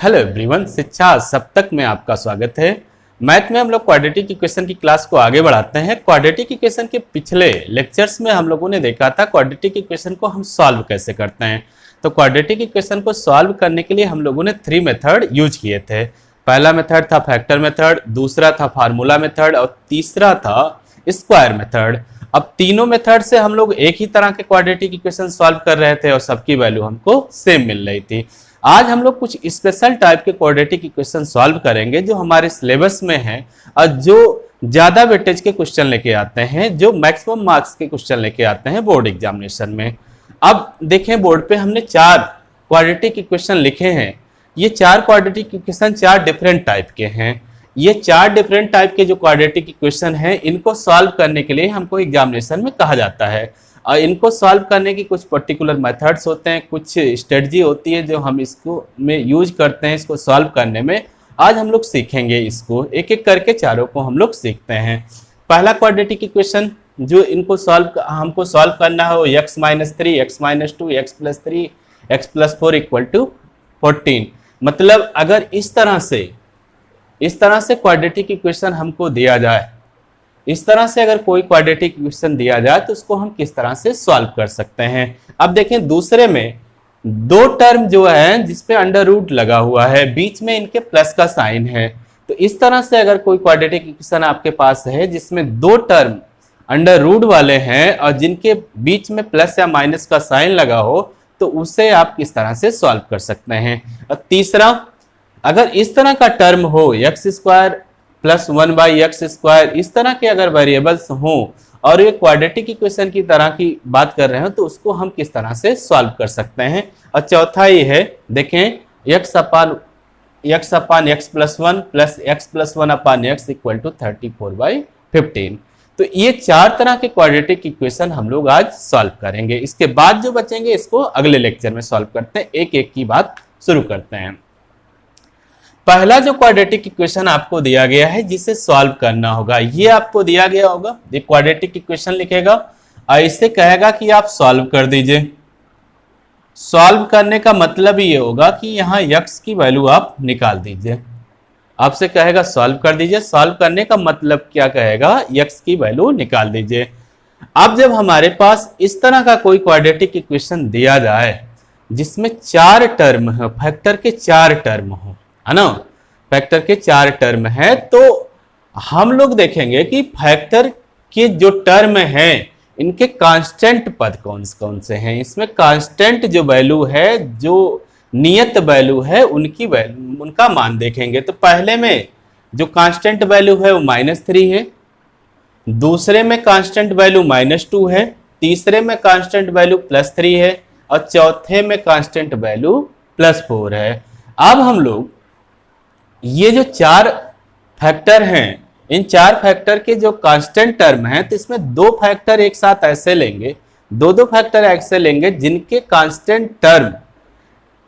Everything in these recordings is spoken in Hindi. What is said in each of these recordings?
हेलो एवरीवन, शिक्षा सप्तक में आपका स्वागत है। मैथ में हम लोग क्वाड्रेटिक इक्वेशन की क्लास को आगे बढ़ाते हैं। क्वाड्रेटिक इक्वेशन के पिछले लेक्चर्स में हम लोगों ने देखा था क्वाड्रेटिक इक्वेशन को हम सॉल्व कैसे करते हैं। तो क्वाड्रेटिक इक्वेशन को सॉल्व करने के लिए हम लोगों ने 3 मेथड यूज किए थे। पहला मेथड था फैक्टर मेथड, दूसरा था फार्मूला मेथड और तीसरा था स्क्वायर मेथड। अब तीनों मेथड से हम लोग एक ही तरह के क्वाड्रेटिक इक्वेशन सॉल्व कर रहे थे और सबकी वैल्यू हमको सेम मिल रही थी। आज हम लोग कुछ स्पेशल टाइप के क्वाड्रेटिक इक्वेशन सॉल्व करेंगे जो हमारे सिलेबस में हैं और जो ज्यादा वेटेज के क्वेश्चन लेके आते हैं, जो मैक्सिमम मार्क्स के क्वेश्चन लेके आते हैं बोर्ड एग्जामिनेशन में। अब देखें, बोर्ड पे हमने 4 क्वाड्रेटिक इक्वेशन लिखे हैं। ये 4 क्वाड्रेटिक इक्वेशन 4 डिफरेंट टाइप के हैं। ये 4 डिफरेंट टाइप के जो क्वाड्रेटिक इक्वेशन हैं, इनको सॉल्व करने के लिए हमको एग्जामिनेशन में कहा जाता है। और इनको सॉल्व करने की कुछ पर्टिकुलर मेथड्स होते हैं, कुछ स्ट्रेटजी होती है जो हम इसको में यूज करते हैं इसको सॉल्व करने में। आज हम लोग सीखेंगे, इसको एक एक करके चारों को हम लोग सीखते हैं। पहला क्वाड्रेटिक इक्वेशन जो इनको हमको सॉल्व करना है वो x - 3 x - 2 x + 3 x + 4 = 14। मतलब अगर इस तरह से क्वाड्रेटिक इक्वेशन हमको दिया जाए, इस तरह से अगर कोई क्वाड्रेटिक इक्वेशन दिया जाए तो उसको हम किस तरह से सॉल्व कर सकते हैं। अब देखें, दूसरे में 2 टर्म जो है जिसपे अंडर रूट लगा हुआ है, बीच में इनके प्लस का साइन है। तो इस तरह से अगर कोई क्वाड्रेटिक इक्वेशन आपके पास है जिसमें 2 टर्म अंडर रूट वाले हैं और जिनके बीच में प्लस या माइनस का साइन लगा हो, तो उसे आप किस तरह से सॉल्व कर सकते हैं। और तीसरा, अगर इस तरह का टर्म हो x² + 1/x², इस तरह के अगर वेरिएबल्स हों और ये क्वाड्रेटिक इक्वेशन की तरह की बात कर रहे हो तो उसको हम किस तरह से सॉल्व कर सकते हैं। और चौथा ये है, देखें, x/x + 1 + x + 1/x = 34/15। तो ये 4 तरह के क्वाड्रेटिक इक्वेशन हम लोग आज सॉल्व करेंगे। इसके बाद जो बचेंगे इसको अगले लेक्चर में सॉल्व करते हैं। एक एक की बात शुरू करते हैं। पहला जो क्वाड्रेटिक इक्वेशन आपको दिया गया है जिसे सॉल्व करना होगा, ये आपको दिया गया होगा, ये क्वाड्रेटिक इक्वेशन लिखेगा और इसे कहेगा कि आप सॉल्व कर दीजिए। सॉल्व करने का मतलब ये होगा कि यहाँ x की वैल्यू आप निकाल दीजिए। आपसे कहेगा सॉल्व कर दीजिए, सॉल्व करने का मतलब क्या कहेगा, x की वैल्यू निकाल दीजिए। अब जब हमारे पास इस तरह का कोई क्वाड्रेटिक इक्वेशन दिया जाए जिसमें 4 टर्म है, फैक्टर के 4 टर्म हो, है ना, फैक्टर के 4 टर्म है, तो हम लोग देखेंगे कि फैक्टर के जो टर्म हैं इनके कांस्टेंट पद कौन कौन से हैं। इसमें कांस्टेंट जो वैल्यू है, जो नियत वैल्यू है, उनका मान देखेंगे। तो पहले में जो कांस्टेंट वैल्यू है वो -3 है, दूसरे में कांस्टेंट वैल्यू -2 है, तीसरे में कांस्टेंट वैल्यू +3 है और चौथे में कांस्टेंट वैल्यू +4 है। अब हम लोग ये जो 4 फैक्टर हैं, इन 4 फैक्टर के जो कांस्टेंट टर्म हैं, तो इसमें 2 फैक्टर एक साथ ऐसे लेंगे, 2 फैक्टर ऐसे लेंगे जिनके कांस्टेंट टर्म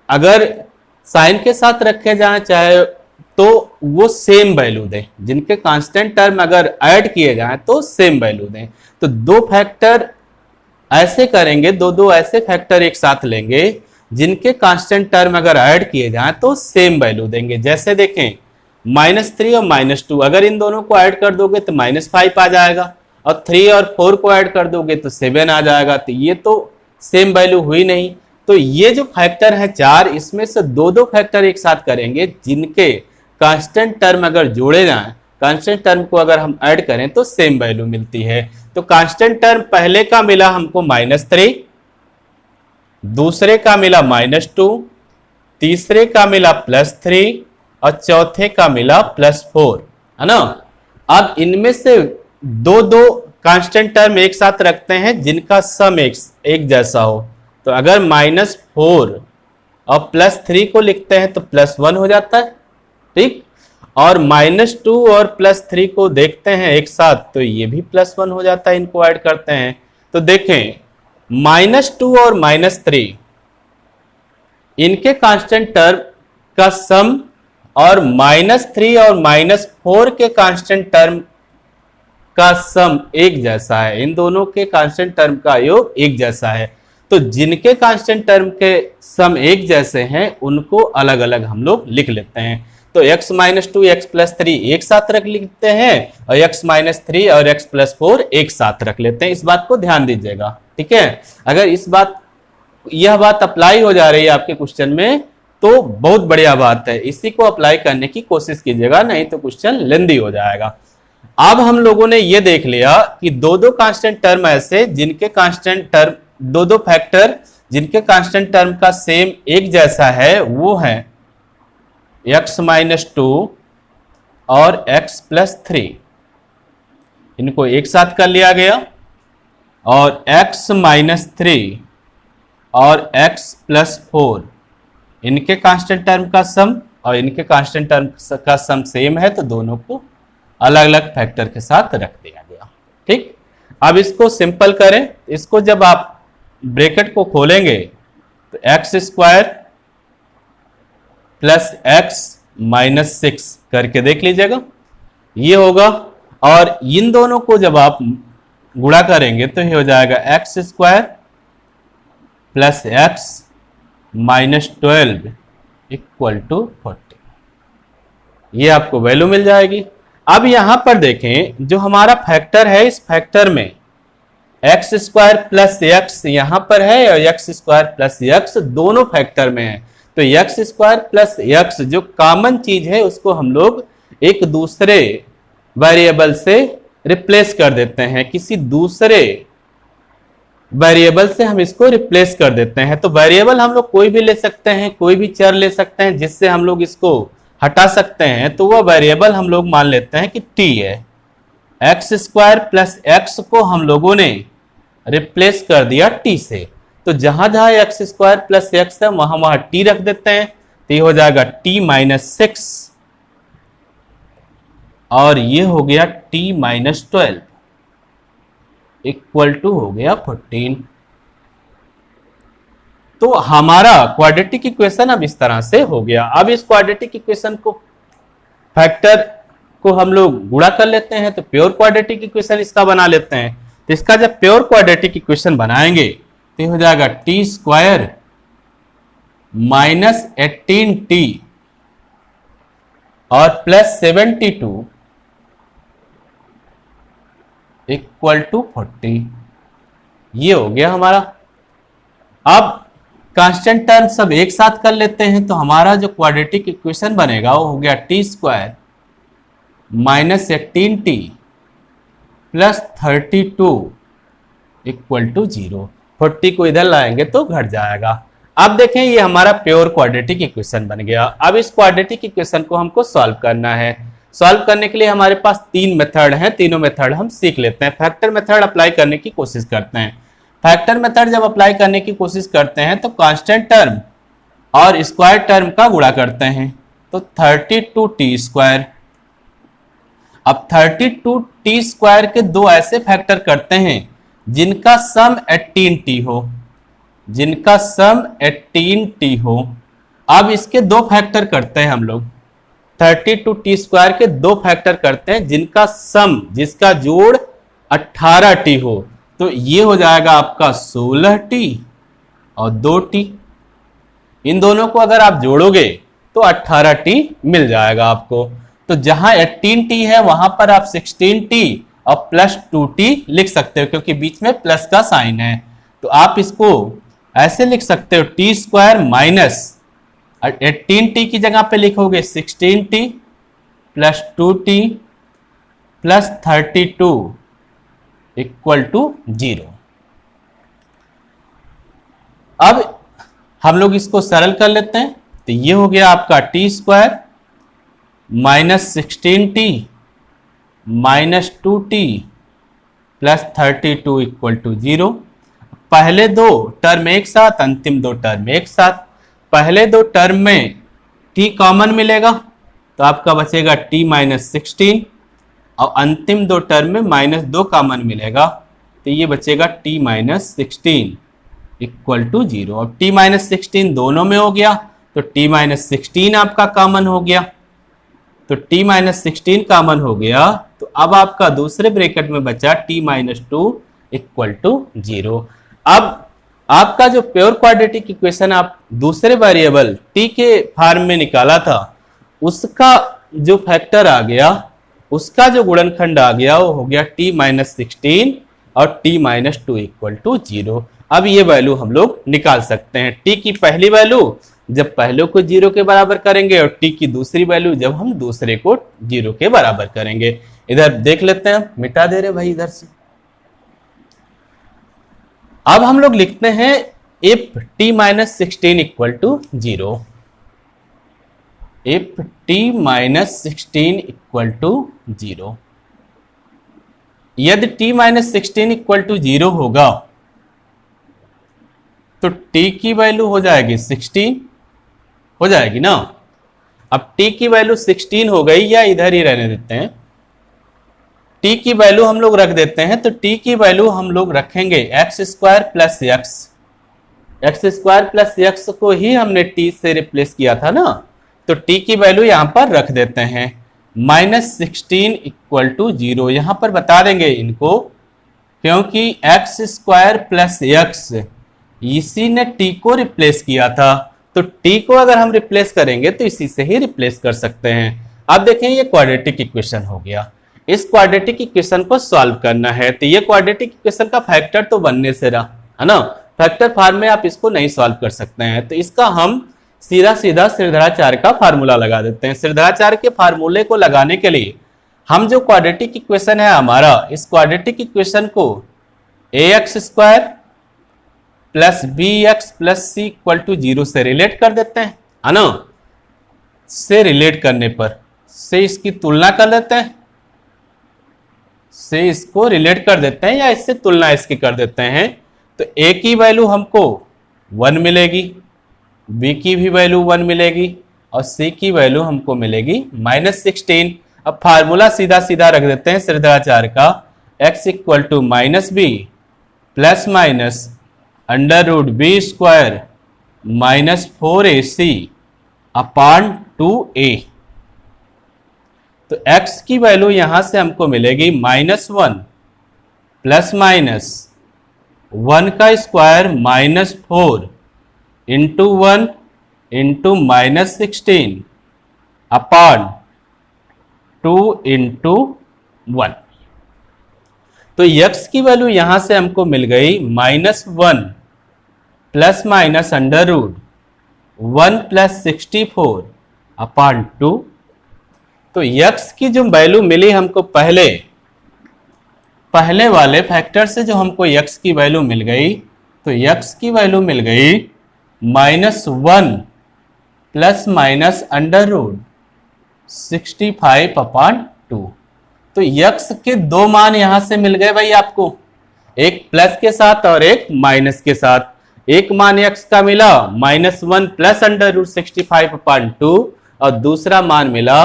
अगर साइन के साथ रखे जाए चाहे तो वो सेम वैल्यू दें, जिनके कांस्टेंट टर्म अगर ऐड किए जाए तो सेम वैल्यू दें। तो 2 फैक्टर ऐसे करेंगे, 2 ऐसे फैक्टर एक साथ लेंगे जिनके कांस्टेंट टर्म अगर ऐड किए जाएं तो सेम वैल्यू देंगे। जैसे देखें, -3 और -2 अगर इन दोनों को ऐड कर दोगे तो -5 आ जाएगा और 3 और 4 को ऐड कर दोगे तो 7 आ जाएगा। तो ये तो सेम वैल्यू हुई नहीं। तो ये जो फैक्टर है 4, इसमें से 2 फैक्टर एक साथ करेंगे जिनके कांस्टेंट टर्म अगर जोड़े जाएं, कांस्टेंट टर्म को अगर हम ऐड करें तो सेम वैल्यू मिलती है। तो कांस्टेंट टर्म पहले का मिला हमको -3, दूसरे का मिला -2, तीसरे का मिला +3 और चौथे का मिला +4, है ना। अब इनमें से 2 कांस्टेंट टर्म एक साथ रखते हैं जिनका सम एक जैसा हो। तो अगर -4 और +3 को लिखते हैं तो +1 हो जाता है, ठीक। और -2 और +3 को देखते हैं एक साथ तो ये भी +1 हो जाता है, इनको ऐड करते हैं। तो देखें, -2 और -3 इनके कांस्टेंट टर्म का सम और -3 और -4 के कांस्टेंट टर्म का सम एक जैसा है। इन दोनों के कांस्टेंट टर्म का योग एक जैसा है। तो जिनके कांस्टेंट टर्म के सम एक जैसे हैं उनको अलग अलग हम लोग लिख लेते हैं। तो x माइनस 2 x प्लस 3 एक साथ रख लेते हैं और x माइनस 3 और x प्लस 4 एक साथ रख लेते हैं। इस बात को ध्यान दीजिएगा, ठीक है। अगर यह बात अप्लाई हो जा रही है आपके क्वेश्चन में तो बहुत बढ़िया बात है, इसी को अप्लाई करने की कोशिश कीजिएगा, नहीं तो क्वेश्चन लेंदी हो जाएगा। अब हम लोगों ने ये देख लिया कि दो दो कांस्टेंट टर्म ऐसे जिनके कांस्टेंट टर्म दो फैक्टर जिनके कांस्टेंट टर्म का सेम एक जैसा है वो है x माइनस 2 और x प्लस 3। इनको एक साथ कर लिया गया और x माइनस 3 और x प्लस 4 इनके कांस्टेंट टर्म का सम और इनके कांस्टेंट टर्म का सम सेम है, तो दोनों को अलग अलग फैक्टर के साथ रख दिया गया। ठीक, अब इसको सिंपल करें। इसको जब आप ब्रैकेट को खोलेंगे तो x square plus x minus 6 करके देख लीजिएगा, ये होगा। और इन दोनों को जब आप गुणा करेंगे तो ये हो जाएगा x square plus x minus 12 equal to 40। ये आपको वैल्यू मिल जाएगी। अब यहां पर देखें, जो हमारा फैक्टर है इस फैक्टर में एक्स स्क्वायर प्लस एक्स यहां पर है और एक्स स्क्वायर प्लस एक्स दोनों फैक्टर में है। तो एक्स स्क्वायर प्लस एक्स जो कॉमन चीज है उसको हम लोग एक दूसरे वेरिएबल से रिप्लेस कर देते हैं, किसी दूसरे वेरिएबल से हम इसको रिप्लेस कर देते हैं। तो वेरिएबल हम लोग कोई भी ले सकते हैं, कोई भी चर ले सकते हैं जिससे हम लोग इसको हटा सकते हैं। तो वह वेरिएबल हम लोग मान लेते हैं कि t है। एक्स स्क्वायर प्लस एक्स को हम लोगों ने रिप्लेस कर दिया t से, तो जहां जहां एक्स स्क्वायर प्लस एक्स है वहां वहां t रख देते हैं, तो ये हो जाएगा t माइनस 6 और ये हो गया t माइनस 12 इक्वल टू हो गया 14। तो हमारा क्वाड्रेटिक इक्वेशन अब इस तरह से हो गया। अब इस क्वाड्रेटिक इक्वेशन को फैक्टर को हम लोग गुणा कर लेते हैं तो प्योर क्वाड्रेटिक इक्वेशन इसका बना लेते हैं। तो इसका जब प्योर क्वाड्रेटिक इक्वेशन बनाएंगे तो ये हो जाएगा टी स्क्वायर माइनस 18t और प्लस 72 इक्वल टू 40। ये हो गया हमारा। अब कांस्टेंट टर्म सब एक साथ कर लेते हैं तो हमारा जो क्वाड्रेटिक इक्वेशन बनेगा वो हो गया t square minus 18t plus 32 equal to 0। 40 को इधर लाएंगे तो घट जाएगा। अब देखें ये हमारा प्योर क्वाड्रेटिक इक्वेशन बन गया। अब इस क्वाड्रेटिक इक्वेशन को हमको सॉल्व करना है। सॉल्व करने के लिए हमारे पास 3 मेथड हैं, तीनों मेथड हम सीख लेते हैं। फैक्टर मेथड अप्लाई करने की कोशिश करते हैं। फैक्टर मेथड जब अप्लाई करने की कोशिश करते हैं तो कांस्टेंट टर्म और स्क्वायर टर्म का गुणा करते हैं, तो 32t स्क्वायर। अब 32t स्क्वायर के दो ऐसे फैक्टर करते हैं जिनका सम 18t हो, जिनका सम 18t हो। अब इसके दो फैक्टर करते हैं हम लोग, 32t स्क्वायर के दो फैक्टर करते हैं जिनका सम, जिसका जोड़ 18t हो। तो ये हो जाएगा आपका 16t और 2t। इन दोनों को अगर आप जोड़ोगे तो 18t मिल जाएगा आपको। तो जहां 18t है वहां पर आप 16t और प्लस 2t लिख सकते हो, क्योंकि बीच में प्लस का साइन है। तो आप इसको ऐसे लिख सकते हो, टी स्क्वायर माइनस 18t की जगह पे लिखोगे 16t plus 2t plus 32 equal to 0। अब हम लोग इसको सरल कर लेते हैं, तो ये हो गया आपका t square minus 16t minus 2t plus 32 equal to 0। पहले दो टर्म एक साथ, अंतिम दो टर्म एक साथ। पहले दो टर्म में t कॉमन मिलेगा तो आपका बचेगा t माइनस 16 और अंतिम दो टर्म में -2 कॉमन मिलेगा तो ये बचेगा t माइनस 16 इक्वल टू 0। अब t माइनस 16 दोनों में हो गया तो t माइनस 16 आपका कॉमन हो गया। तो t माइनस 16 कॉमन हो गया तो अब आपका दूसरे ब्रैकेट में बचा t माइनस 2 इक्वल टू 0। अब आपका जो प्योर क्वाड्रेटिक इक्वेशन आप दूसरे वेरिएबल t के फॉर्म में निकाला था, उसका जो फैक्टर आ गया, उसका जो गुणनखंड आ गया वो हो गया t माइनस 16 और t माइनस 2 इक्वल टू 0। अब ये वैल्यू हम लोग निकाल सकते हैं। t की पहली वैल्यू जब पहले को 0 के बराबर करेंगे और t की दूसरी वैल्यू जब हम दूसरे को 0 के बराबर करेंगे। इधर देख लेते हैं, मिटा दे रहे भाई इधर से। अब हम लोग लिखते हैं if t minus 16 equal to 0, if t minus 16 equal to 0, यदि t माइनस 16 इक्वल टू 0 होगा तो t की वैल्यू हो जाएगी 16, हो जाएगी ना। अब t की वैल्यू 16 हो गई, या इधर ही रहने देते हैं, t की वैल्यू हम लोग रख देते हैं, तो t की वैल्यू हम लोग रखेंगे x square plus x, x square plus x को ही हमने t से रिप्लेस किया था ना, तो t की वैल्यू यहां पर रख देते हैं माइनस 16 इक्वल टू 0। यहां पर बता देंगे इनको, क्योंकि एक्स स्क्वायर प्लस एक्स इसी ने t को रिप्लेस किया था, तो t को अगर हम रिप्लेस करेंगे तो इसी से ही रिप्लेस कर सकते हैं। अब देखें ये क्वाड्रेटिक इक्वेशन हो गया, इस क्वाड्रेटिक इक्वेशन को सॉल्व करना है, तो ये क्वाड्रेटिक इक्वेशन का फैक्टर तो बनने से रहा है ना, फैक्टर फॉर्म में आप इसको नहीं सॉल्व कर सकते हैं, तो इसका हम सीधा सीधा श्रीधराचार्य का फार्मूला लगा देते हैं। श्रीधराचार्य के फार्मूले को लगाने के लिए हम जो क्वाड्रेटिक इक्वेशन है हमारा, इस क्वाड्रेटिक इक्वेशन को ax square plus bx plus c equal to 0 से रिलेट कर देते हैं, है ना। से रिलेट करने पर से इसकी तुलना कर देते हैं, से इसको रिलेट कर देते हैं या इससे तुलना इसकी कर देते हैं, तो a की वैल्यू हमको 1 मिलेगी, b की भी वैल्यू 1 मिलेगी और c की वैल्यू हमको मिलेगी माइनस 16। अब फार्मूला सीधा सीधा रख देते हैं श्रीधराचार्य का, x equal to minus b plus minus under root b square minus 4ac upon 2a। तो x की वैल्यू यहां से हमको मिलेगी -1 प्लस माइनस 1 का स्क्वायर -4 इंटू 1 इंटू -16 अपान 2 इंटू 1। तो x की वैल्यू यहां से हमको मिल गई -1 plus minus under root 1 plus 64 upon 2। तो x की जो वैल्यू मिली हमको पहले वाले फैक्टर से जो हमको x की वैल्यू मिल गई, तो x की वैल्यू मिल गई -1 प्लस माइनस अंडर रूट 65 अपान 2। तो x के दो मान यहां से मिल गए भाई आपको, एक प्लस के साथ और एक माइनस के साथ। एक मान x का मिला -1 प्लस अंडर रूट 65 अपान 2 और दूसरा मान मिला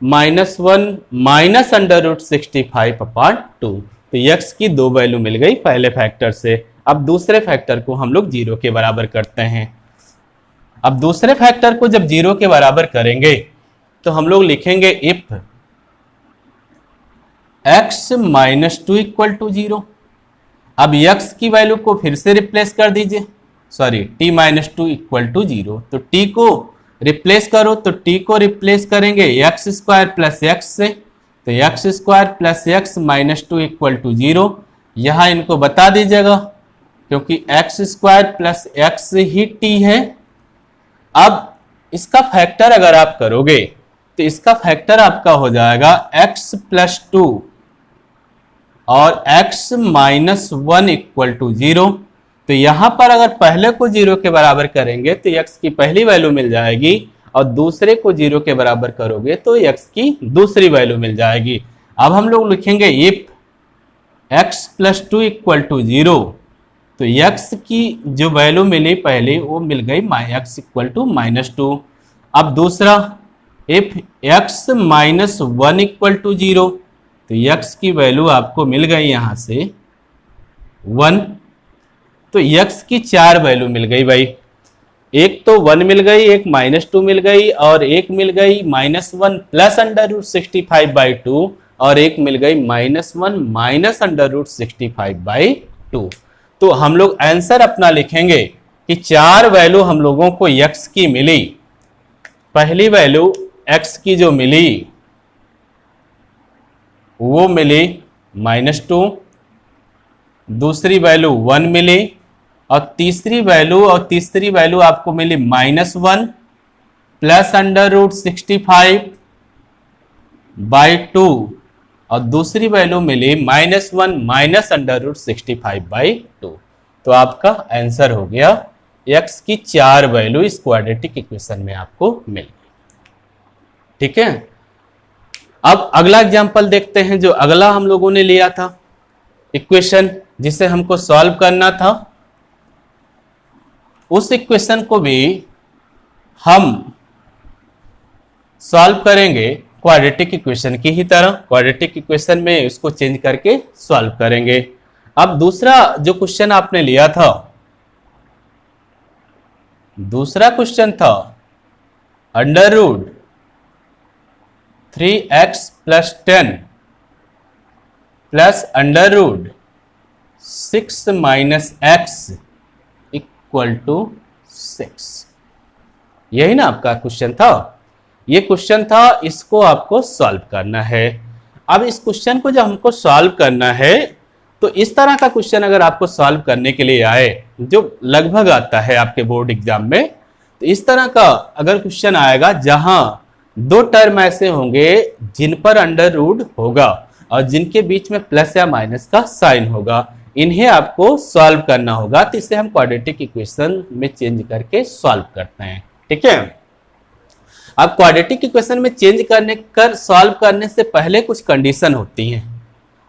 -1 माइनस अंडर रूट 65 अपान 2। तो x की दो वैल्यू मिल गई पहले फैक्टर से। अब दूसरे फैक्टर को हम लोग 0 के बराबर करते हैं। अब दूसरे फैक्टर को जब 0 के बराबर करेंगे तो हम लोग लिखेंगे if x minus 2 equal to 0। अब x की वैल्यू को फिर से रिप्लेस कर दीजिए, sorry t minus 2 equal to 0। तो t को रिप्लेस करो, तो t को रिप्लेस करेंगे एक्स स्क्वायर प्लस एक्स से, तो x square plus x minus 2 equal to 0। यहां इनको बता दीजिएगा क्योंकि एक्स स्क्वायर प्लस एक्स ही t है। अब इसका फैक्टर अगर आप करोगे तो इसका फैक्टर आपका हो जाएगा x प्लस 2 और x माइनस 1 इक्वल टू 0। तो यहां पर अगर पहले को 0 के बराबर करेंगे तो x की पहली वैल्यू मिल जाएगी और दूसरे को 0 के बराबर करोगे तो x की दूसरी वैल्यू मिल जाएगी। अब हम लोग लिखेंगे if x plus 2 equal to 0। तो x की जो वैल्यू मिली पहले वो मिल गई x इक्वल टू -2। अब दूसरा if x minus 1 equal to 0, तो x की वैल्यू आपको मिल गई यहां से 1। तो x की 4 वैल्यू मिल गई भाई, एक तो 1 मिल गई, एक -2 मिल गई और एक मिल गई -1 प्लस अंडर रूट 65/2 और एक मिल गई -1 माइनस अंडर रूट 65/2। तो हम लोग आंसर अपना लिखेंगे कि 4 वैल्यू हम लोगों को x की मिली। पहली वैल्यू x की जो मिली वो मिली -2, दूसरी वैल्यू 1 मिली, और तीसरी वैल्यू आपको मिली -1 प्लस √65/2, और दूसरी वैल्यू मिली -1 माइनस √65/2। तो आपका आंसर हो गया x की 4 वैल्यू इस क्वाड्रेटिक इक्वेशन में आपको मिल गई। ठीक है, अब अगला एग्जांपल देखते हैं। जो अगला हम लोगों ने लिया था इक्वेशन जिसे हमको सॉल्व करना था, उस इक्वेशन को भी हम सॉल्व करेंगे क्वाड्रेटिक इक्वेशन की ही तरह। क्वाड्रेटिक इक्वेशन में इसको चेंज करके सॉल्व करेंगे। अब दूसरा जो क्वेश्चन आपने लिया था, दूसरा क्वेश्चन था √3x + 10 प्लस √6 - x = 6। यही ना आपका क्वेश्चन था, ये क्वेश्चन था, इसको आपको सॉल्व करना है। अब इस क्वेश्चन को जब हमको सॉल्व करना है तो इस तरह का क्वेश्चन अगर आपको सॉल्व करने के लिए आए, जो लगभग आता है आपके बोर्ड एग्जाम में, तो इस तरह का अगर क्वेश्चन आएगा जहां 2 टर्म ऐसे होंगे जिन पर √ होगा और जिनके बीच में प्लस या माइनस का साइन होगा, इन्हें आपको सॉल्व करना होगा। तो इसे हम क्वाड्रेटिक इक्वेशन में चेंज करके सॉल्व करते हैं। ठीक है, अब क्वाड्रेटिक इक्वेशन में चेंज सॉल्व करने से पहले कुछ कंडीशन होती हैं,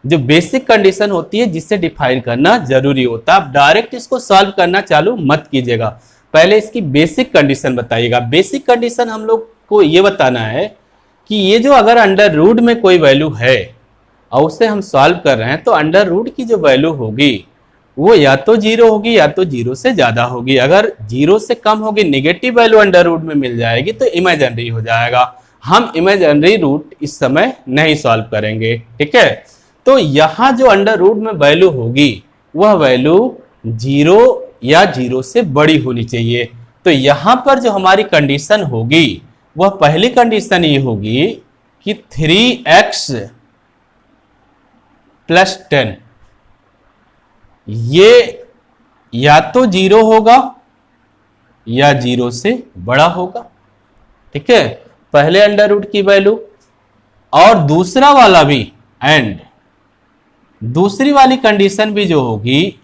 जो बेसिक कंडीशन होती है जिसे डिफाइन करना जरूरी होता है। आप डायरेक्ट इसको सॉल्व करना चालू मत कीजिएगा, पहले इसकी बेसिक कंडीशन बताइएगा। बेसिक कंडीशन हम लोग को ये बताना है कि ये जो अगर √ में कोई वैल्यू है और उसे हम सॉल्व कर रहे हैं, तो √ की जो वैल्यू होगी वो या तो 0 होगी या तो 0 से ज्यादा होगी। अगर 0 से कम होगी, नेगेटिव वैल्यू √ में मिल जाएगी, तो इमेजिनरी हो जाएगा। हम इमेजिनरी रूट इस समय नहीं सॉल्व करेंगे। ठीक है, तो यहां जो √ में वैल्यू होगी वह वैल्यू 0 या 0 से बड़ी होनी चाहिए। तो यहां पर जो हमारी कंडीशन होगी वह पहली कंडीशन ये होगी कि 3x + 10 ये या तो 0 होगा या 0 से बड़ा होगा। ठीक है, पहले √ की वैल्यू, और दूसरा वाला भी, एंड दूसरी वाली कंडीशन भी जो होगी,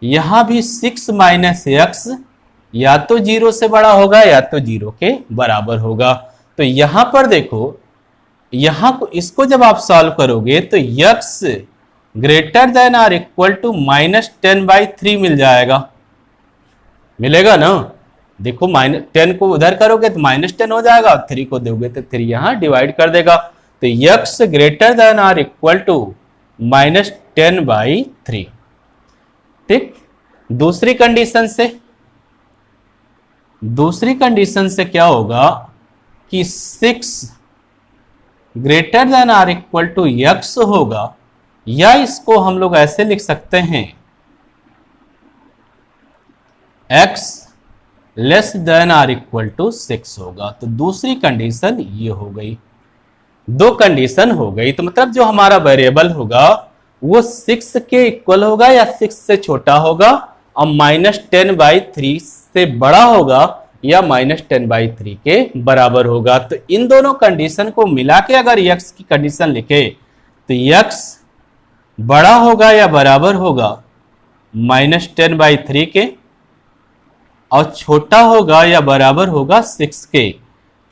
यहां भी 6 - x या तो 0 से बड़ा होगा या तो 0 के बराबर होगा। तो यहां पर देखो, यहां को इसको जब आप सॉल्व करोगे तो x ग्रेटर देन और इक्वल टू -10/3 मिल जाएगा, मिलेगा ना। देखो 10 को उधर करोगे तो -10 हो जाएगा, और 3 को दोगे तो 3 यहां डिवाइड कर देगा। तो x ग्रेटर देन और इक्वल टू -10/3। ठीक, दूसरी कंडीशन से क्या होगा कि 6 ग्रेटर देन और इक्वल टू x होगा, या इसको हम लोग ऐसे लिख सकते हैं x लेस देन और इक्वल टू 6 होगा। तो दूसरी कंडीशन ये हो गई, 2 कंडीशन हो गई। तो मतलब जो हमारा वेरिएबल होगा वो 6 के इक्वल होगा या 6 से छोटा होगा, और -10/3 से बड़ा होगा या -10/3 के बराबर होगा। तो इन दोनों कंडीशन को मिला के अगर x की कंडीशन लिखे तो x बड़ा होगा या बराबर होगा -10/3 के, और छोटा होगा या बराबर होगा 6 के।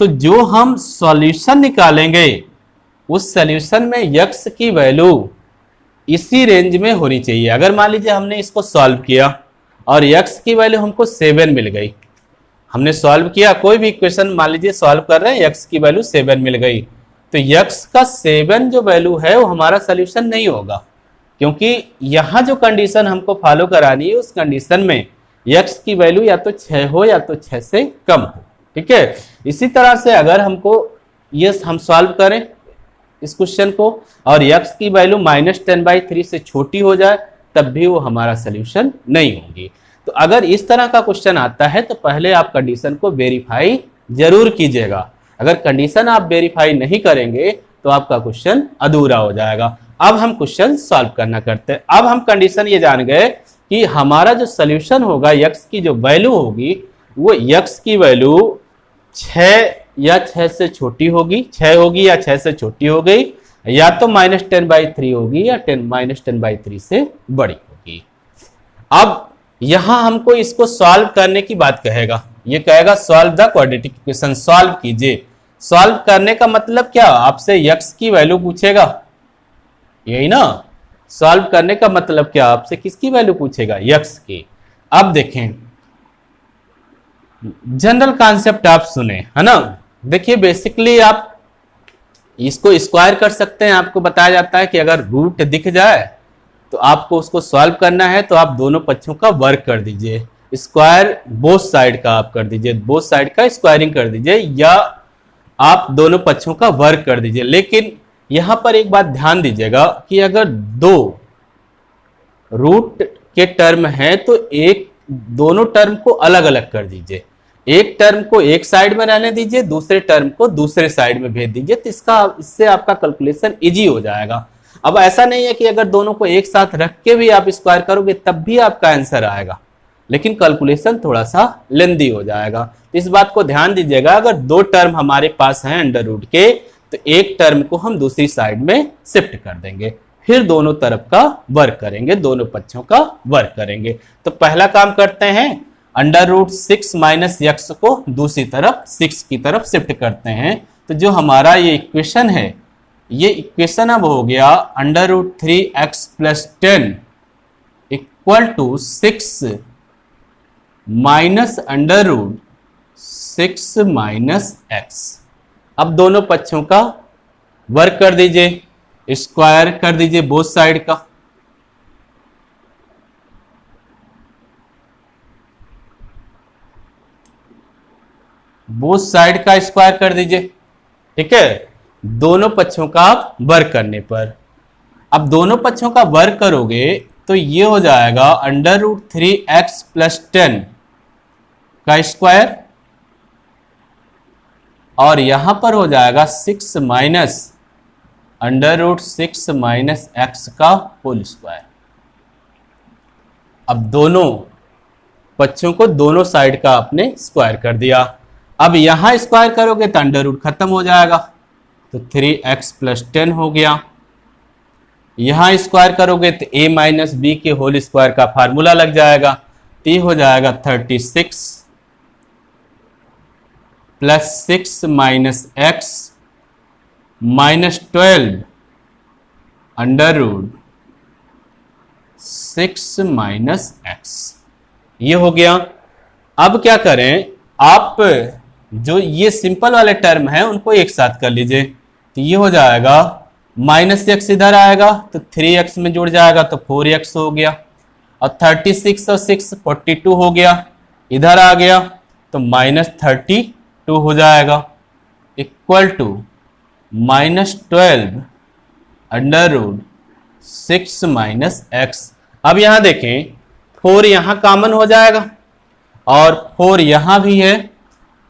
तो जो हम सॉल्यूशन निकालेंगे उस सॉल्यूशन में x की वैल्यू इसी रेंज में होनी चाहिए। अगर मान लीजिए हमने इसको सॉल्व किया और x की वैल्यू हमको 7 मिल गई, हमने सॉल्व किया, कोई भी इक्वेशन मान लीजिए सॉल्व कर रहे हैं, x की वैल्यू 7 मिल गई, तो x का 7 जो वैल्यू है वो हमारा सॉल्यूशन नहीं होगा, क्योंकि यहां जो कंडीशन हमको फॉलो करानी है उस कंडीशन में x की वैल्यू या तो 6 हो या तो 6 से कम हो। ठीक है, इसी तरह से अगर हमको ये हम सॉल्व करें इस क्वेश्चन को और x की वैल्यू -10/3 से छोटी हो जाए, तब भी वो हमारा सोल्यूशन नहीं होगी। तो अगर इस तरह का क्वेश्चन आता है तो पहले आप कंडीशन को वेरीफाई जरूर कीजिएगा। अगर कंडीशन आप वेरीफाई नहीं करेंगे तो आपका क्वेश्चन अधूरा हो जाएगा। अब हम क्वेश्चन सॉल्व करना करते हैं। अब हम कंडीशन ये जान गए कि हमारा जो सोल्यूशन होगा, यक्स की जो वैल्यू होगी वो यक्स की वैल्यू 6 या 6 से छोटी होगी, 6 होगी या 6 से छोटी हो गई, या तो -10/3 होगी या -10/3 से बड़ी होगी। अब यहां हमको इसको सॉल्व करने की बात कहेगा, ये कहेगा solve the quadratic equation, solve कीजिए। सॉल्व करने का मतलब क्या, आपसे यक्स की वैल्यू पूछेगा, यही ना। सॉल्व करने का मतलब क्या, आपसे किसकी वैल्यू पूछेगा, यक्स की। अब देखें, जनरल कॉन्सेप्ट आप सुने, है ना। देखिए बेसिकली आप इसको स्क्वायर कर सकते हैं। आपको बताया जाता है कि अगर रूट दिख जाए तो आपको उसको सॉल्व करना है तो आप दोनों पक्षों का वर्क कर दीजिए, स्क्वायर बोथ साइड का आप कर दीजिए, बोथ साइड का स्क्वायरिंग कर दीजिए, या आप दोनों पक्षों का वर्क कर दीजिए। लेकिन यहां पर एक बात ध्यान दीजिएगा कि अगर दो रूट के टर्म है तो एक दोनों टर्म को अलग अलग कर दीजिए, एक टर्म को एक साइड में रहने दीजिए, दूसरे टर्म को दूसरे साइड में भेज दीजिए, तो इससे आपका कैलकुलेशन इजी हो जाएगा। अब ऐसा नहीं है कि अगर दोनों को एक साथ रख के भी आप स्क्वायर करोगे तब भी आपका आंसर आएगा, लेकिन कैलकुलेशन थोड़ा सा लेंदी हो जाएगा। तो इस बात को ध्यान दीजिएगा, अगर दो टर्म हमारे पास हैं अंडर रूट के तो एक टर्म को हम दूसरी साइड में शिफ्ट कर देंगे, फिर दोनों तरफ का वर्क करेंगे, दोनों पक्षों का वर्क करेंगे। तो पहला काम करते हैं, √6 - x को दूसरी तरफ 6 की तरफ शिफ्ट करते हैं। तो जो हमारा ये इक्वेशन है, ये इक्वेशन अब हो गया √3x + 10 = 6 -√6 - x। अब दोनों पक्षों का वर्क कर दीजिए, स्क्वायर कर दीजिए बोथ साइड का। बोथ साइड का स्क्वायर कर दीजिए, ठीक है, दोनों पक्षों का वर्क करने पर। अब दोनों पक्षों का वर्क करोगे तो ये हो जाएगा √3x + 10 का स्क्वायर, और यहां पर हो जाएगा 6 -√6 - x का होल स्क्वायर। अब दोनों पक्षों को दोनों साइड का आपने स्क्वायर कर दिया। अब यहां स्क्वायर करोगे तो अंडर रूट खत्म हो जाएगा, तो 3x + 10 हो गया। यहां स्क्वायर करोगे तो a - b के होल स्क्वायर का फार्मूला लग जाएगा, तो ये हो जाएगा 36 + 6 - x - 12 √6 - x, ये हो गया। अब क्या करें, आप जो ये सिंपल वाले टर्म है उनको एक साथ कर लीजिए, तो ये हो जाएगा -x इधर आएगा तो 3x में जुड़ जाएगा तो 4x हो गया, और 36 और 6 42 हो गया, इधर आ गया तो -32 हो जाएगा, इक्वल टू -12 √6 - x। अब यहां देखें 4 यहां कॉमन हो जाएगा और 4 यहां भी है,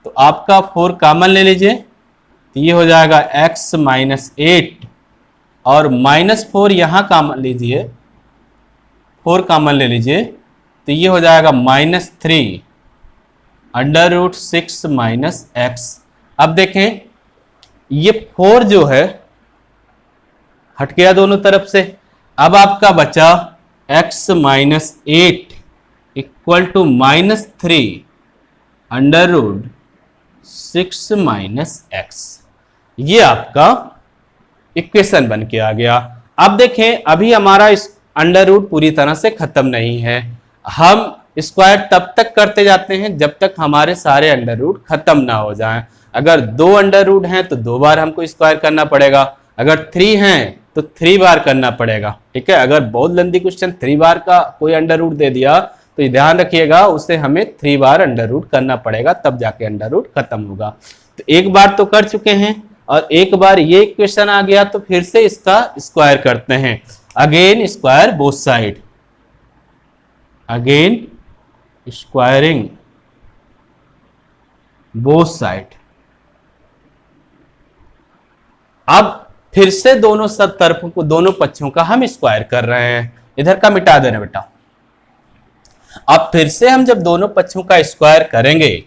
तो आपका 4 कॉमन ले लीजिए, तो ये हो जाएगा x - 8, और -4 यहां कॉमन लीजिए, 4 कॉमन ले लीजिए, तो ये हो जाएगा -3 √6 - x। अब देखें ये 4 जो है हट गया दोनों तरफ से, अब आपका बचा x - 8 इक्वल टू -3 √6 - x। ये आपका इक्वेशन बन के आ गया। अब देखें अभी हमारा इस अंडर रूट पूरी तरह से खत्म नहीं है, हम स्क्वायर तब तक करते जाते हैं जब तक हमारे सारे अंडर रूट खत्म ना हो जाएं। अगर 2 अंडर रूट हैं तो 2 बार हमको स्क्वायर करना पड़ेगा, अगर 3 हैं तो 3 बार करना पड़ेगा, ठीक है। अगर बहुत लंबी क्वेश्चन 3 बार का कोई अंडर रूट दे दिया तो ध्यान रखिएगा उसे हमें 3 बार अंडर रूट करना पड़ेगा, तब जाके अंडर रूट खत्म होगा। तो एक बार तो कर चुके हैं और एक बार ये इक्वेशन आ गया तो फिर से इसका स्क्वायर करते हैं, again square both side, again squaring both side. अब फिर से दोनों सब तरफों को, दोनों पक्षों का हम स्क्वायर कर रहे हैं। इधर का मिटा देना बेटा। अब फिर से हम जब दोनों पक्षों का स्क्वायर करेंगे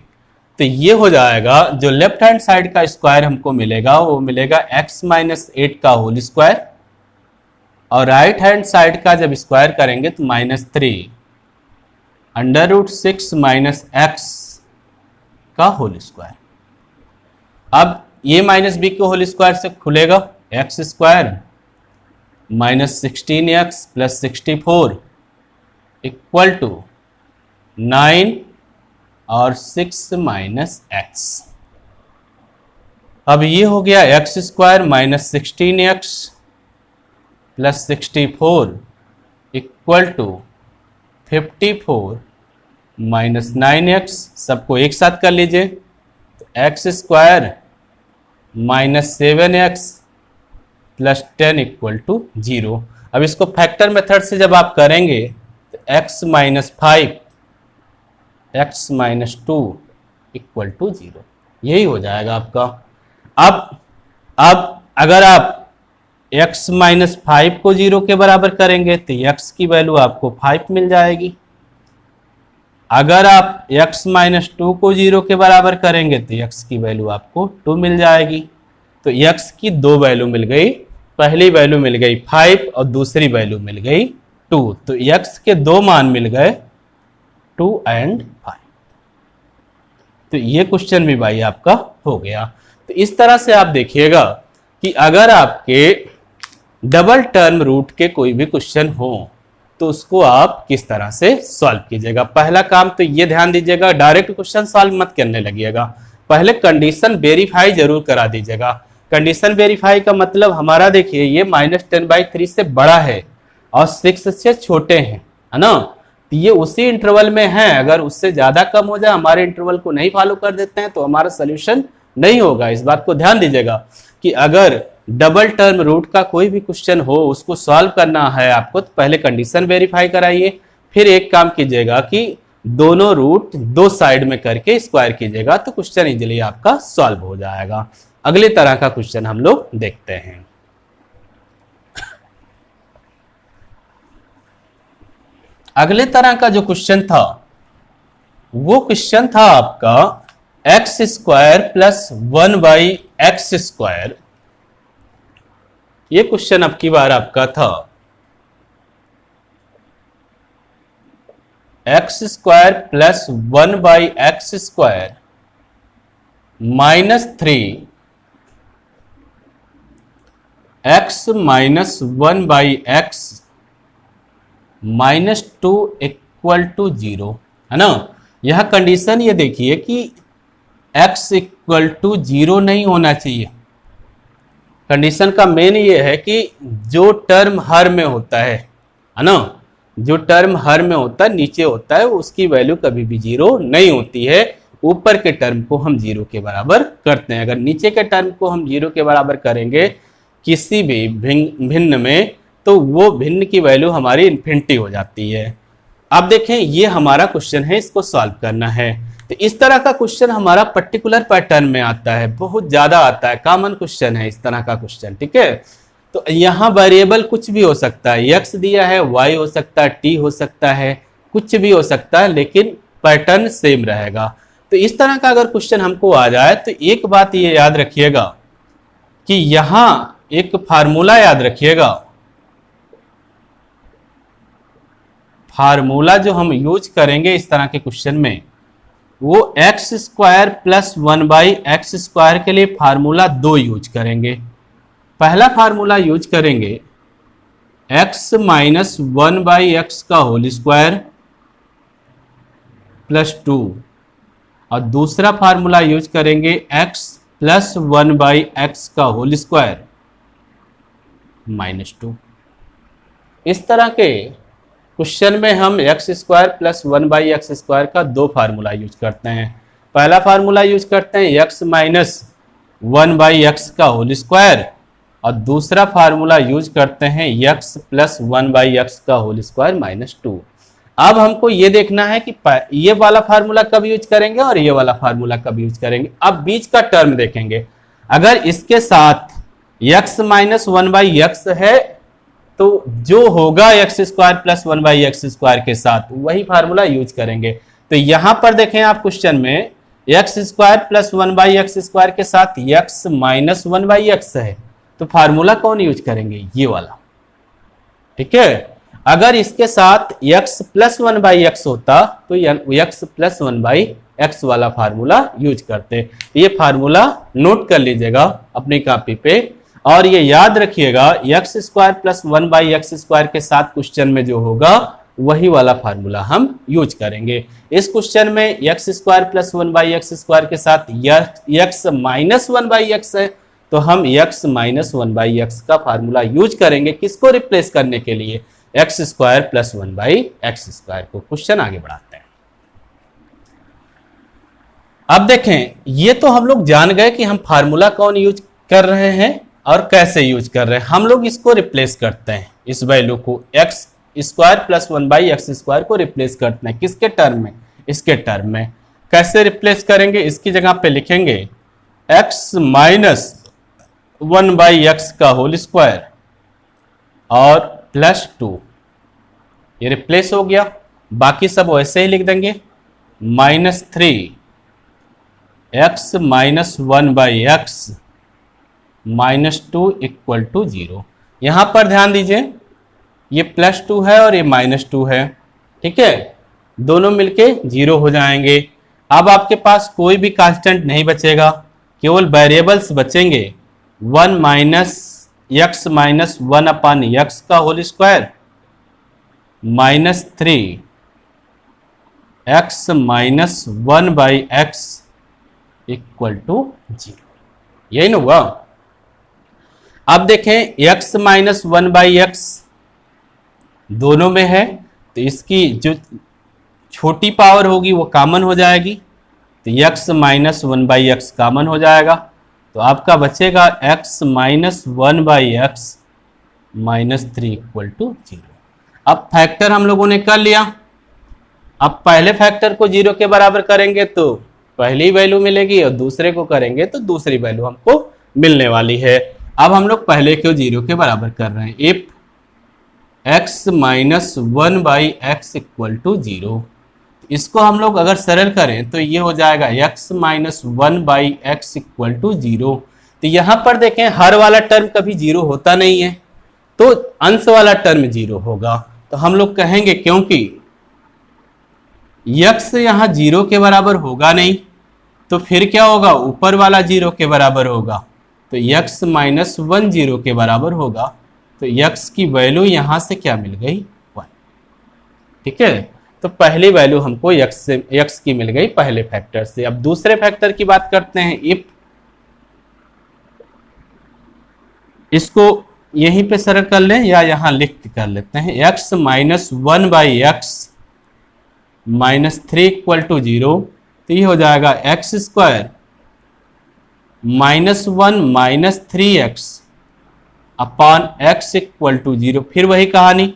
तो ये हो जाएगा, जो लेफ्ट हैंड साइड का स्क्वायर हमको मिलेगा वो मिलेगा x माइनस 8 का होल स्क्वायर, और राइट हैंड साइड का जब स्क्वायर करेंगे तो -3 √6 माइनस एक्स का होल स्क्वायर। अब ये माइनस बी के होल स्क्वायर से खुलेगा x square -16x plus 64 equal to 9 और 6 माइनस एक्स। अब ये हो गया x square -16x plus 64 equal to 54 minus 9x। सबको एक साथ कर लीजिए तो x square -7x plus 10 equal to 0। अब इसको फैक्टर मेथड से जब आप करेंगे तो x minus 5 x minus 2 equal to 0, यही हो जाएगा आपका। अब अगर आप x माइनस 5 को 0 के बराबर करेंगे तो x की वैल्यू आपको 5 मिल जाएगी। अगर आप x माइनस 2 को 0 के बराबर करेंगे तो x की वैल्यू आपको 2 मिल जाएगी। तो x की दो वैल्यू मिल गई, पहली वैल्यू मिल गई 5 और दूसरी वैल्यू मिल गई 2। तो x के दो मान मिल गए 2 और 5। तो ये क्वेश्चन भी भाई आपका हो गया। तो इस तरह से आप देखिएगा कि अगर आपके डबल टर्म रूट के कोई भी क्वेश्चन हो तो उसको आप किस तरह से सॉल्व कीजिएगा। पहला काम तो ये ध्यान दीजिएगा, डायरेक्ट क्वेश्चन सॉल्व मत करने लगिएगा, पहले कंडीशन वेरीफाई जरूर करा दीजिएगा। कंडीशन वेरीफाई का मतलब हमारा देखिए ये -10/3 से बड़ा है और 6 से छोटे हैं, है ना। तो ये उसी इंटरवल में है, अगर उससे ज्यादा कम हो जाए, हमारे इंटरवल को नहीं फॉलो कर देते हैं तो हमारा सोल्यूशन नहीं होगा। इस बात को ध्यान दीजिएगा कि अगर डबल टर्म रूट का कोई भी क्वेश्चन हो उसको सॉल्व करना है आपको तो पहले कंडीशन वेरीफाई कराइए, फिर एक काम कीजिएगा कि दोनों रूट दो साइड में करके स्क्वायर कीजिएगा तो क्वेश्चन इजीली आपका सॉल्व हो जाएगा। अगले तरह का क्वेश्चन हम लोग देखते हैं। अगले तरह का जो क्वेश्चन था वो क्वेश्चन था आपका x square plus 1/x square. ये क्वेश्चन अब की बार आपका था x square plus 1/x square -3 x minus 1/x -2 equal to 0, है ना। यह कंडीशन ये देखिए कि x इक्वल टू 0 नहीं होना चाहिए। कंडीशन का मेन ये है कि जो टर्म हर में होता है ना, जो टर्म हर में होता है नीचे होता है उसकी वैल्यू कभी भी 0 नहीं होती है। ऊपर के टर्म को हम 0 के बराबर करते हैं। अगर नीचे के टर्म को हम 0 के बराबर करेंगे किसी भी भिन्न में तो वो भिन्न की वैल्यू हमारी इन्फिनिटी हो जाती है। अब देखें ये हमारा क्वेश्चन है, इसको सॉल्व करना है। तो इस तरह का क्वेश्चन हमारा पर्टिकुलर पैटर्न में आता है, बहुत ज्यादा आता है, कॉमन क्वेश्चन है इस तरह का क्वेश्चन, ठीक है। तो यहाँ वेरिएबल कुछ भी हो सकता है, x दिया है, y हो सकता है, t हो सकता है, कुछ भी हो सकता है, लेकिन पैटर्न सेम रहेगा। तो इस तरह का अगर क्वेश्चन हमको आ जाए तो एक बात ये याद रखिएगा कि यहाँ एक फार्मूला याद रखिएगा। फार्मूला जो हम यूज करेंगे इस तरह के क्वेश्चन में वो x square plus 1/x square के लिए फार्मूला 2 यूज करेंगे। पहला फार्मूला यूज करेंगे x माइनस 1/x का होल स्क्वायर प्लस 2 और दूसरा फार्मूला यूज करेंगे x प्लस 1/x का होल स्क्वायर -2। इस तरह के क्वेश्चन में हम x square plus 1/x square का 2 फार्मूला यूज करते हैं। पहला फार्मूला यूज करते हैं x माइनस 1/x का होल स्क्वायर और दूसरा फार्मूला यूज करते हैं x प्लस 1/x का होल स्क्वायर -2। अब हमको ये देखना है कि ये वाला फार्मूला कब यूज करेंगे और ये वाला फार्मूला कब यूज करेंगे। अब बीच का टर्म देखेंगे, अगर इसके साथ x माइनस 1/x है तो जो होगा x square plus 1/x square के साथ वही फार्मूला यूज करेंगे। तो यहां पर देखें आप क्वेश्चन में x square plus 1/x square के साथ x माइनस 1/x है, तो फार्मूला कौन यूज करेंगे, ये वाला। ठीक है, अगर इसके साथ x प्लस 1/x होता तो x प्लस 1/x वाला फार्मूला यूज करते। ये फार्मूला नोट कर लीजिएगा अपनी कॉपी पे और ये याद रखिएगा x square plus 1/x square के साथ क्वेश्चन में जो होगा वही वाला फार्मूला हम यूज करेंगे। इस क्वेश्चन में x square plus 1/x square के साथ x माइनस 1/x है, तो हम x माइनस 1/x का फार्मूला यूज करेंगे। किसको रिप्लेस करने के लिए, x square plus 1/x square को। क्वेश्चन आगे बढ़ाते हैं। अब देखें, ये तो हम लोग जान गए कि हम फार्मूला कौन यूज कर रहे हैं और कैसे यूज कर रहे हैं। हम लोग इसको रिप्लेस करते हैं, इस वैल्यू को x square plus 1/x square को रिप्लेस करते हैं। किसके टर्म में, इसके टर्म में। कैसे रिप्लेस करेंगे, इसकी जगह पे लिखेंगे x माइनस 1/x का होल स्क्वायर और प्लस 2, ये रिप्लेस हो गया। बाकी सब वैसे ही लिख देंगे, -3 x minus 1/x minus 2 equal to 0। यहां पर ध्यान दीजिए, ये +2 है और ये -2 है। ठीक है, दोनों मिलके 0 हो जाएंगे। अब आपके पास कोई भी कांस्टेंट नहीं बचेगा, केवल वेरिएबल्स बचेंगे। 1 माइनस x माइनस 1/x का whole square -3 x minus 1/x equal to 0, यही ना हुआ। अब देखें x माइनस 1/x दोनों में है, तो इसकी जो छोटी पावर होगी वो कॉमन हो जाएगी, तो x माइनस 1/x कॉमन हो जाएगा। तो आपका बचेगा x minus 1/x minus 3 equal to 0। अब फैक्टर हम लोगों ने कर लिया। अब पहले फैक्टर को 0 के बराबर करेंगे तो पहली वैल्यू मिलेगी और दूसरे को करेंगे तो दूसरी वैल्यू हमको मिलने वाली है। अब हम लोग पहले को 0 के बराबर कर रहे हैं। If x minus 1/x equal to 0, इसको हम लोग अगर सरल करें तो ये हो जाएगा x minus 1/x equal to 0। तो यहां पर देखें हर वाला टर्म कभी 0 होता नहीं है, तो अंश वाला टर्म 0 होगा। तो हम लोग कहेंगे क्योंकि x यहां 0 के बराबर होगा नहीं, तो फिर क्या होगा, ऊपर वाला 0 के बराबर होगा, तो x माइनस 1 0 के बराबर होगा। तो x की वैल्यू यहां से क्या मिल गई, 1। ठीक है, तो पहली वैल्यू हमको x की मिल गई पहले फैक्टर से। अब दूसरे फैक्टर की बात करते हैं। इफ इसको यहीं पे सरल कर लें या यहां लिख कर लेते हैं, x minus 1/x minus 3 equal to 0, तो ये हो जाएगा x square -1 minus 3x upon x equal to 0। फिर वही कहानी,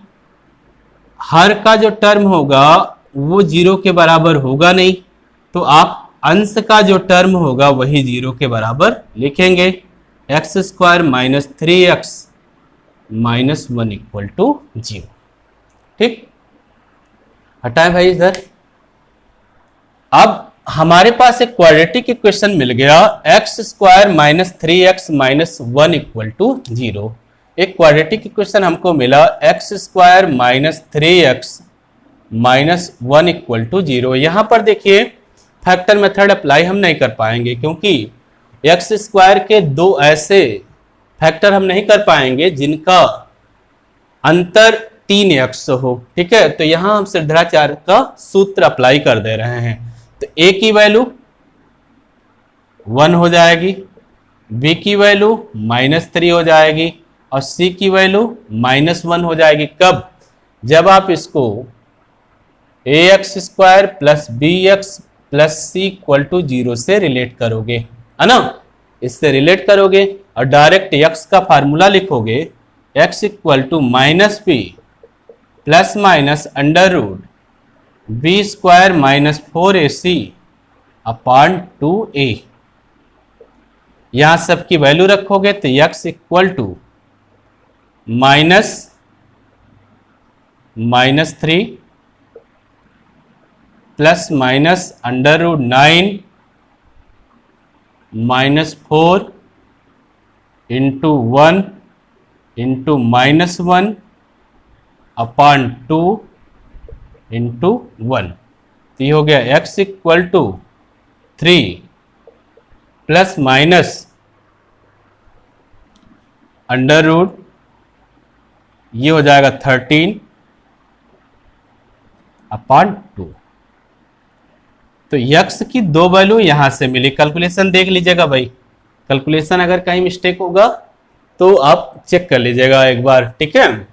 हर का जो टर्म होगा वो 0 के बराबर होगा नहीं, तो आप अंश का जो टर्म होगा वही 0 के बराबर लिखेंगे। x square minus 3x minus 1 equal to 0। ठीक, हटाएं भाई इधर। अब हमारे पास एक क्वाड्रेटिक इक्वेशन मिल गया, x square minus 3x minus 1 equal to 0। एक क्वाड्रेटिक इक्वेशन हमको मिला, x square minus 3x minus 1 equal to 0। यहां पर देखिए फैक्टर मेथड अप्लाई हम नहीं कर पाएंगे, क्योंकि x स्क्वायर के दो ऐसे फैक्टर हम नहीं कर पाएंगे जिनका अंतर 3x हो। ठीक है, तो यहां हम सिद्धाचार्य का सूत्र अप्लाई कर दे रहे हैं। तो a की वैल्यू 1 हो जाएगी, b की वैल्यू -3 हो जाएगी और c की वैल्यू -1 हो जाएगी। कब, जब आप इसको ax square plus bx plus c equal to 0 से रिलेट करोगे, है ना, इससे रिलेट करोगे और डायरेक्ट x का फार्मूला लिखोगे, x equal to -b plus minus under root b square minus 4ac upon 2a। यहां सबकी वैल्यू रखोगे तो x equal to -3 plus minus √9 -4 into 1 into -1 upon 2 into 1। तो ये हो गया x equal to 3 plus minus √ ये हो जाएगा 13 अपॉन 2। तो x की दो वैल्यू यहां से मिली। कैलकुलेशन देख लीजिएगा भाई, कैलकुलेशन अगर कहीं मिस्टेक होगा तो आप चेक कर लीजिएगा एक बार, ठीक है।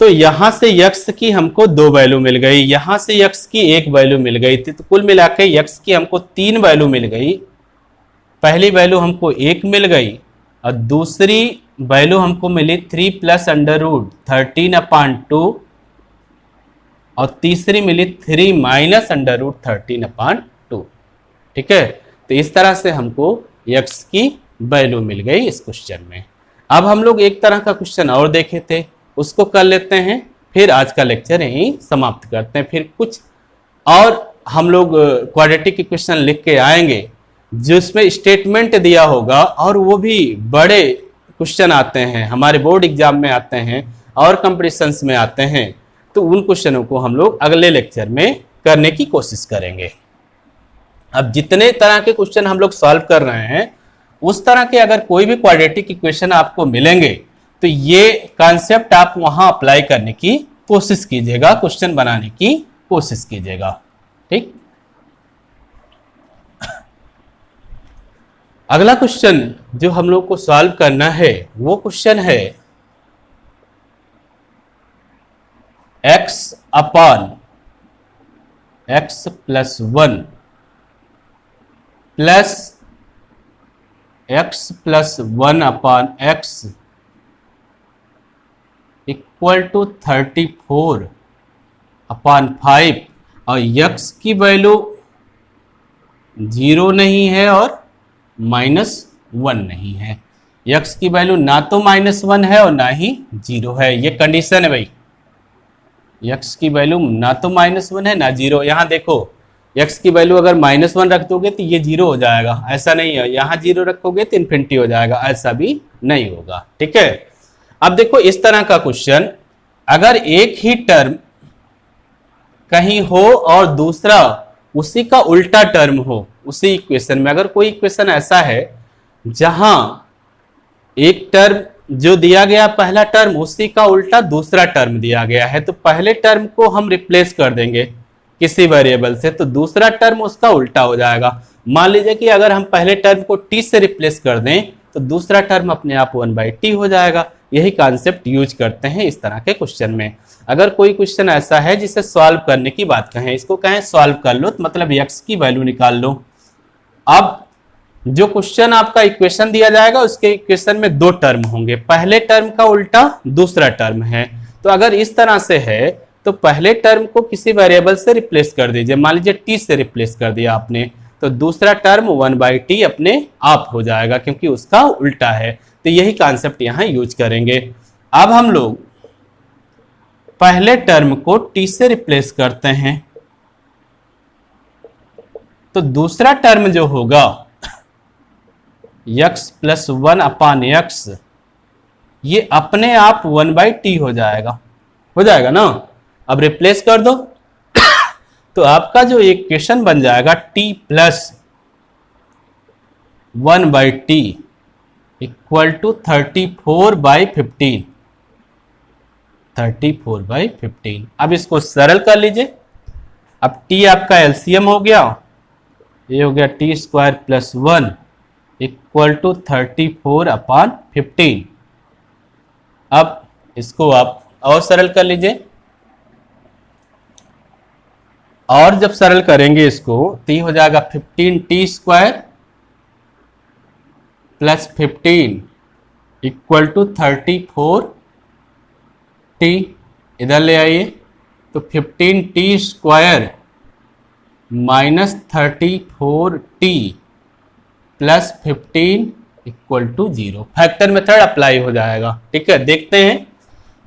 तो यहां से x की हमको दो वैल्यू मिल गई, यहां से x की एक वैल्यू मिल गई थी, तो कुल मिला के x की हमको तीन वैल्यू मिल गई। पहली वैल्यू हमको 1 मिल गई और दूसरी वैल्यू हमको मिली 3 प्लस √13 अपॉन 2 और तीसरी मिली 3 माइनस √13 अपॉन 2, ठीक है। तो इस तरह से हमको x की वैल्यू मिल गई इस क्वेश्चन में। अब हम लोग एक तरह का क्वेश्चन और देखे थे, उसको कर लेते हैं, फिर आज का लेक्चर यहीं समाप्त करते हैं। फिर कुछ और हम लोग क्वाड्रेटिक इक्वेशन लिख के आएंगे जिसमें स्टेटमेंट दिया होगा, और वो भी बड़े क्वेश्चन आते हैं, हमारे बोर्ड एग्जाम में आते हैं और कंपटीशंस में आते हैं। तो उन क्वेश्चनों को हम लोग अगले लेक्चर में करने की कोशिश करेंगे। अब जितने तरह के क्वेश्चन हम लोग सॉल्व कर रहे हैं, उस तरह के अगर कोई भी क्वाड्रेटिक इक्वेशन आपको मिलेंगे तो ये कॉन्सेप्ट आप वहां अप्लाई करने की कोशिश कीजिएगा, क्वेश्चन बनाने की कोशिश कीजिएगा, ठीक। अगला क्वेश्चन जो हम लोग को सॉल्व करना है वो क्वेश्चन है x upon x plus 1 plus x plus 1 upon x equal to 34 upon 5 और x की वैल्यू 0 नहीं है और -1 नहीं है। x की वैल्यू ना तो -1 है और ना ही 0 है, ये कंडीशन है भाई। x की वैल्यू ना तो -1 है ना 0। यहां देखो x की वैल्यू अगर -1 रख दोगे तो ये 0 हो जाएगा, ऐसा नहीं है। यहां 0 रखोगे तो इन्फिनिटी हो जाएगा, ऐसा भी नहीं होगा, ठीक है। अब देखो इस तरह का क्वेश्चन, अगर एक ही टर्म कहीं हो और दूसरा उसी का उल्टा टर्म हो, उसी इक्वेशन में अगर कोई इक्वेशन ऐसा है जहां एक टर्म जो दिया गया पहला टर्म उसी का उल्टा दूसरा टर्म दिया गया है, तो पहले टर्म को हम रिप्लेस कर देंगे किसी वेरिएबल से, तो दूसरा टर्म उसका उल्टा हो जाएगा। मान लीजिए कि अगर हम पहले टर्म को t से रिप्लेस कर दें तो दूसरा टर्म अपने आप 1/t हो जाएगा। यही कॉन्सेप्ट यूज करते हैं इस तरह के क्वेश्चन में। अगर कोई क्वेश्चन ऐसा है जिसे सॉल्व करने की बात कहें, इसको कहें सॉल्व कर लो, तो मतलब x की वैल्यू निकाल लो। अब जो क्वेश्चन आपका इक्वेशन दिया जाएगा उसके इक्वेशन में दो टर्म होंगे, पहले टर्म का उल्टा दूसरा टर्म है। तो अगर इस तरह से है तो पहले टर्म को किसी वेरिएबल से रिप्लेस कर दीजिए, मान लीजिए t से रिप्लेस कर दिया आपने, तो दूसरा टर्म 1/t अपने आप हो जाएगा क्योंकि उसका उल्टा है। तो यही कॉन्सेप्ट यहां यूज करेंगे। अब हम लोग पहले टर्म को t से रिप्लेस करते हैं, तो दूसरा टर्म जो होगा x प्लस 1 अपॉन x, ये अपने आप 1/t हो जाएगा ना। अब रिप्लेस कर दो तो आपका जो इक्वेशन बन जाएगा t plus 1/t equal to 34/15। 34/15। अब इसको सरल कर लीजिए। अब t आपका एलसीएम हो गया, ये हो गया t square plus 1 equal to 34/15। अब इसको आप और सरल कर लीजिए, और जब सरल करेंगे इसको तो ये हो जाएगा 15t square plus 15 equal to 34t। इधर ले आइए तो 15t² minus 34t plus 15 equal to 0। Factor method apply हो जाएगा। ठीक है, देखते हैं।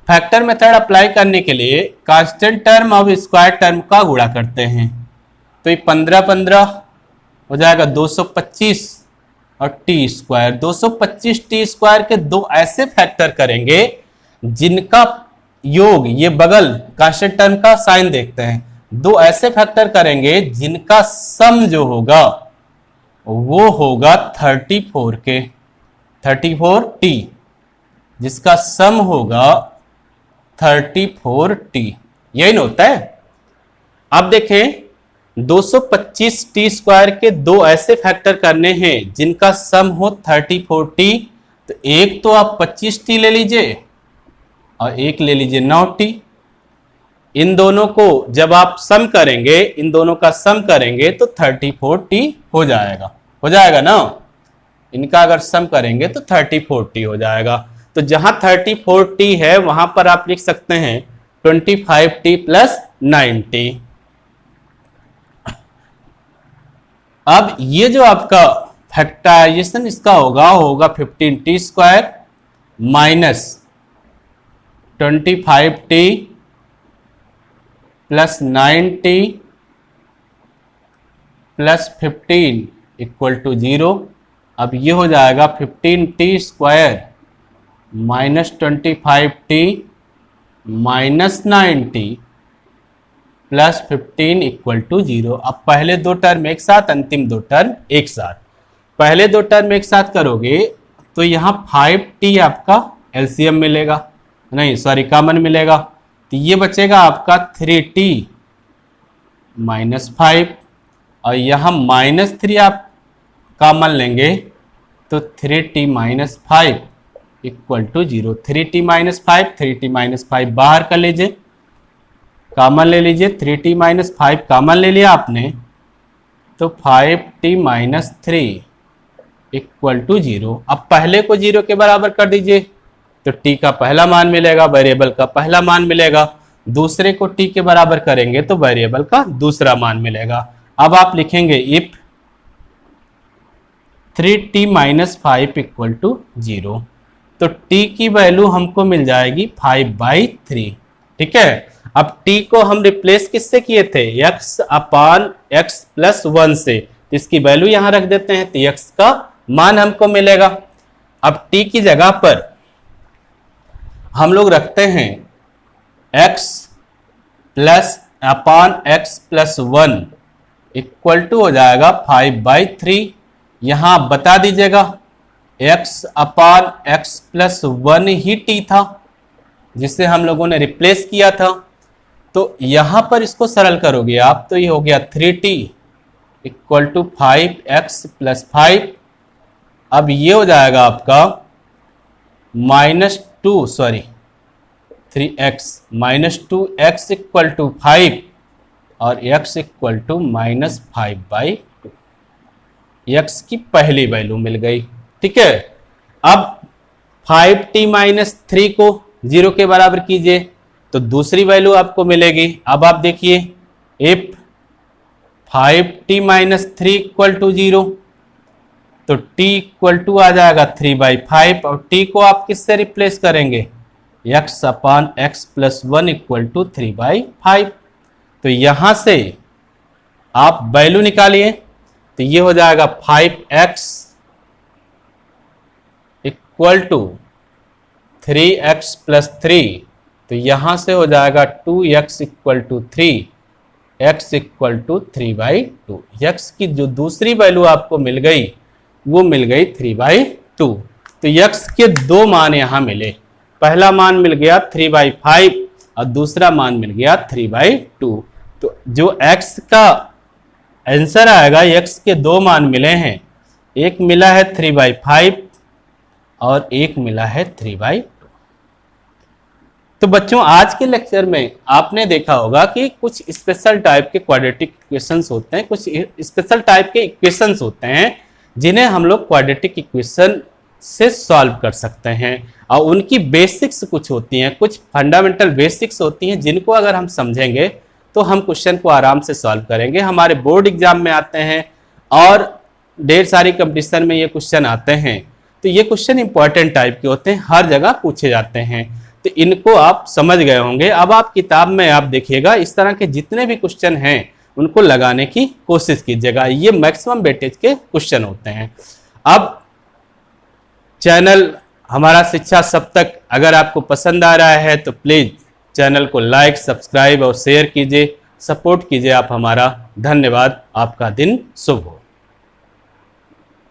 फैक्टर मेथड अप्लाई करने के लिए कांस्टेंट टर्म और स्क्वायर टर्म का गुणा करते हैं। तो ये 15 हो जाएगा 225 और t², 225t² के दो ऐसे फैक्टर करेंगे जिनका योग, ये बगल कांस्टेंट टर्म का साइन देखते हैं, दो ऐसे फैक्टर करेंगे जिनका सम जो होगा वो होगा 34 के, 34t, जिसका सम होगा 34t। यही ना होता है। अब देखें, 225t² के दो ऐसे फैक्टर करने हैं जिनका सम हो 34t। तो एक तो आप 25t ले लीजिए और एक ले लीजिए 9t। इन दोनों को जब आप सम करेंगे, इन दोनों का सम करेंगे तो 34t हो जाएगा ना। इनका अगर सम करेंगे तो 34t हो जाएगा। तो जहां 34t है वहां पर आप लिख सकते हैं 25t प्लस 9t। अब ये जो आपका फैक्टराइजेशन इसका होगा 15t² minus 25t plus 9t plus 15 equal to 0। अब ये हो जाएगा 15t² minus 25t minus 9t plus 15 equal to 0। अब पहले दो टर्म एक साथ, अंतिम दो टर्म एक साथ। पहले दो टर्म एक साथ करोगे तो यहाँ 5t आपका एलसीएम मिलेगा, नहीं सॉरी कॉमन मिलेगा। तो ये बचेगा आपका 3t माइनस 5 और यहाँ -3 आप कॉमन लेंगे तो 3t minus 5 equal to 0। 3t minus 5, 3t minus 5 बाहर कर लीजिए, कॉमन ले लीजिए। 3t माइनस 5 कॉमन ले लिया आपने तो 5t माइनस 3 इक्वल टू 0। अब पहले को 0 के बराबर कर दीजिए तो t का पहला मान मिलेगा, वेरिएबल का पहला मान मिलेगा। दूसरे को t के बराबर करेंगे तो वेरिएबल का दूसरा मान मिलेगा। अब आप लिखेंगे if 3t minus 5 equal to 0, तो t की वैल्यू हमको मिल जाएगी 5/3। ठीक है, अब t को हम रिप्लेस किससे किए थे? x अपान x प्लस 1 से। इसकी वैल्यू यहां रख देते हैं तो x का मान हमको मिलेगा। अब t की जगह पर हम लोग रखते हैं x plus upon x plus 1 equal to हो जाएगा 5/3। यहां बता दीजिएगा x अपान x प्लस 1 ही t था जिसे हम लोगों ने रिप्लेस किया था। तो यहां पर इसको सरल करोगे आप तो ये हो गया 3t equal to 5x plus 5। अब ये हो जाएगा आपका -3x इक्वल टू 5 और x इक्वल टू -5/2। x की पहली वैल्यू मिल गई। ठीक है, अब 5t माइनस 3 को 0 के बराबर कीजिए तो दूसरी वैल्यू आपको मिलेगी। अब आप देखिए if 5t minus 3 equal to 0 तो t इक्वल टू आ जाएगा 3/5 और t को आप किससे रिप्लेस करेंगे? x upon x plus 1 equal to 3/5। तो यहां से आप वैल्यू निकालिए तो ये हो जाएगा 5x equal to 3x plus 3। तो यहां से हो जाएगा 2x equal to 3, x equal to 3/2। x की जो दूसरी वैल्यू आपको मिल गई वो मिल गई 3/2। तो x के दो मान यहां मिले, पहला मान मिल गया 3/5 और दूसरा मान मिल गया 3/2। तो जो x का आंसर आएगा, x के दो मान मिले हैं, एक मिला है 3/5 और एक मिला है 3/2। तो बच्चों आज के लेक्चर में आपने देखा होगा कि कुछ स्पेशल टाइप के क्वाड्रेटिक इक्वेशंस होते हैं, कुछ स्पेशल टाइप के इक्वेशंस होते हैं जिन्हें हम लोग क्वाड्रेटिक इक्वेशन से सॉल्व कर सकते हैं। और उनकी बेसिक्स कुछ होती हैं, कुछ फंडामेंटल बेसिक्स होती हैं जिनको अगर हम समझेंगे तो हम क्वेश्चन को आराम से सॉल्व करेंगे। हमारे बोर्ड एग्जाम में आते हैं और ढेर सारी कंपटीशन में ये क्वेश्चन आते हैं, तो ये क्वेश्चन इंपॉर्टेंट टाइप के होते हैं, हर जगह पूछे जाते हैं, तो इनको आप समझ गए होंगे। अब आप किताब में आप देखिएगा इस तरह के जितने भी क्वेश्चन हैं उनको लगाने की कोशिश कीजिएगा, ये मैक्सिमम वेटेज के क्वेश्चन होते हैं। अब चैनल हमारा शिक्षा सब तक अगर आपको पसंद आ रहा है तो प्लीज चैनल को लाइक, सब्सक्राइब और शेयर कीजिए, सपोर्ट कीजिए आप हमारा। धन्यवाद, आपका दिन शुभ हो।